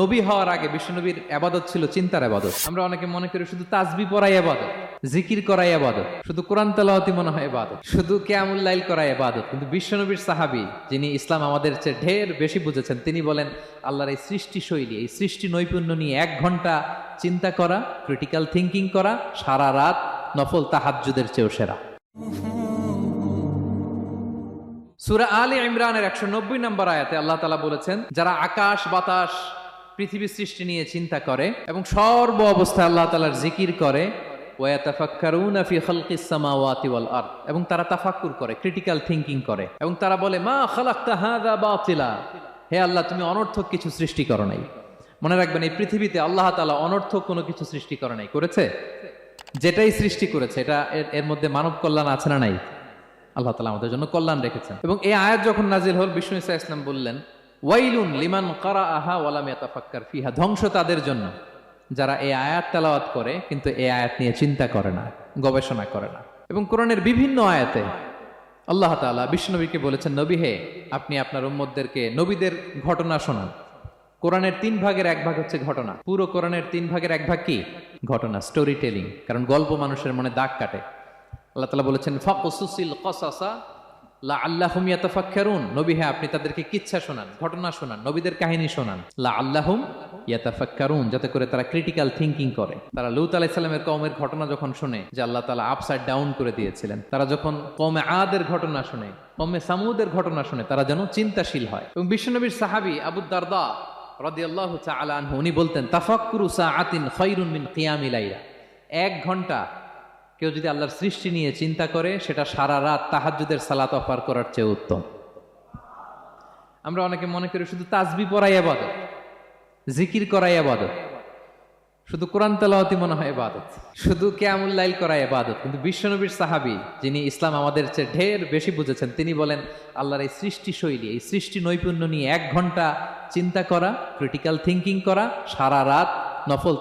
নবী হওয়ার আগে বিশ্বনবীর ইবাদত ছিল চিন্তার ইবাদত। আমরা অনেকে মনে করি শুধু তাসবিহ পড়াই ইবাদত, জিকির করাই ইবাদত, শুধু কোরআন তেলাওয়াতই মনে হয় ইবাদত, শুধু কিয়ামুল লাইল করাই ইবাদত। কিন্তু বিশ্বনবীর সাহাবী যিনি ইসলাম আমাদের চেয়ে ঢের বেশি বুঝেছেন, তিনি বলেন আল্লাহর এই সৃষ্টি শৈলী, এই সৃষ্টি নৈপুণ্য নিয়ে 1 ঘন্টা চিন্তা করা, ক্রিটিক্যাল থিঙ্কিং করা, সারা রাত নফল তাহাজ্জুদের চেয়েও সেরা। সূরা আলে ইমরানের 190 নম্বর আয়াতে আল্লাহ তাআলা বলেছেন, যারা আকাশ বাতাস পৃথিবী সৃষ্টি নিয়ে চিন্তা করে এবং সর্ব অবস্থায় আল্লাহ তাআলার জিকির করে, ওয়া ইয়াতাফাক্কারুনা ফি খালকিস সামাওয়াতি ওয়াল আরদ, এবং তারা তাফাক্কুর করে, ক্রিটিক্যাল থিঙ্কিং করে, এবং তারা বলে মা খালাকতা হাযা বাতিলা, হে আল্লাহ তুমি অনর্থক কিছু সৃষ্টি করো নাই। মনে রাখবেন, এই পৃথিবীতে আল্লাহ তাআলা অনর্থক কোনো কিছু সৃষ্টি করে নাই, করেছে? যেটাই সৃষ্টি করেছে এটা এর মধ্যে মানব কল্যাণ আছে না নাই? আল্লাহ তাআলা আমাদের জন্য কল্যাণ রেখেছেন। এবং এই আয়াত যখন নাজিল হল, বিষ্ণু ঈসা ইসলাম বললেন, ওয়াইলুন লিমান কারাআহা ওয়া লাম ইয়াতাফাক্কার ফিহা, ধ্বংস তাদের জন্য যারা এই আয়াত তেলাওয়াত করে কিন্তু এই আয়াত নিয়ে চিন্তা করে না, গবেষণা করে না। এবং কোরআনের বিভিন্ন আয়াতে আল্লাহ তাআলা বিশ্বনবীকে বলেছেন, নবী হে, আপনি আপনার উম্মতদেরকে নবীদের ঘটনা শোনান। কোরআনের 3 ভাগের 1 ভাগ হচ্ছে ঘটনা। পুরো কোরআনের 3 ভাগের 1 ভাগ কি? ঘটনা, স্টোরি টেলিং। কারণ গল্প মানুষের মনে দাগ কাটে। আল্লাহ তাআলা বলেছেন, ফাকুসুসিল কসাসা লাআল্লাহুম ইয়াতাফাক্কারুন, নবী হে আপনি তাদেরকে কিচ্ছা শোনান, ঘটনা শোনান, নবীদের কাহিনী শোনান, লাআল্লাহুম ইয়াতাফাক্কারুন, যাতে করে তারা ক্রিটিক্যাল থিঙ্কিং করে। তারা লূত আলাইহিস সালামের কওমের ঘটনা যখন শুনে যে আল্লাহ তাআলা আপসাইড ডাউন করে দিয়েছিলেন, তারা যখন কওমে আদের ঘটনা শুনে, কওমে সামুদের ঘটনা শুনে, তারা যেন চিন্তাশীল হয়। এবং বিশ্বনবীর সাহাবী আবু দারদা রাদিয়াল্লাহু তাআলা আনহু, উনি বলতেন, তাফাক্কুরু সাআতিন খায়রুন মিন কিয়ামিল লাইলা, 1 ঘন্টা কেউ যদি আল্লাহর সৃষ্টি নিয়ে চিন্তা করে, সেটা সারা রাত তাহাজ্জুদের সালাত পার করার চেয়ে উত্তম। আমরা অনেকে মনে করি শুধু তাসবিহ পড়াই ইবাদত, জিকির করাই ইবাদত, শুধু কোরআন তেলাওয়াতই মনে হয় ইবাদত, শুধু কিয়ামুল লাইল করাই ইবাদত। কিন্তু বিশ্বনবীর সাহাবী যিনি ইসলাম আমাদের চেয়ে ঢের বেশি বুঝেছেন, তিনি বলেন আল্লাহর এই সৃষ্টি শৈলী, এই সৃষ্টি নৈপুণ্য নিয়ে 1 ঘন্টা চিন্তা করা, ক্রিটিক্যাল থিঙ্কিং করা, সারা রাত নফল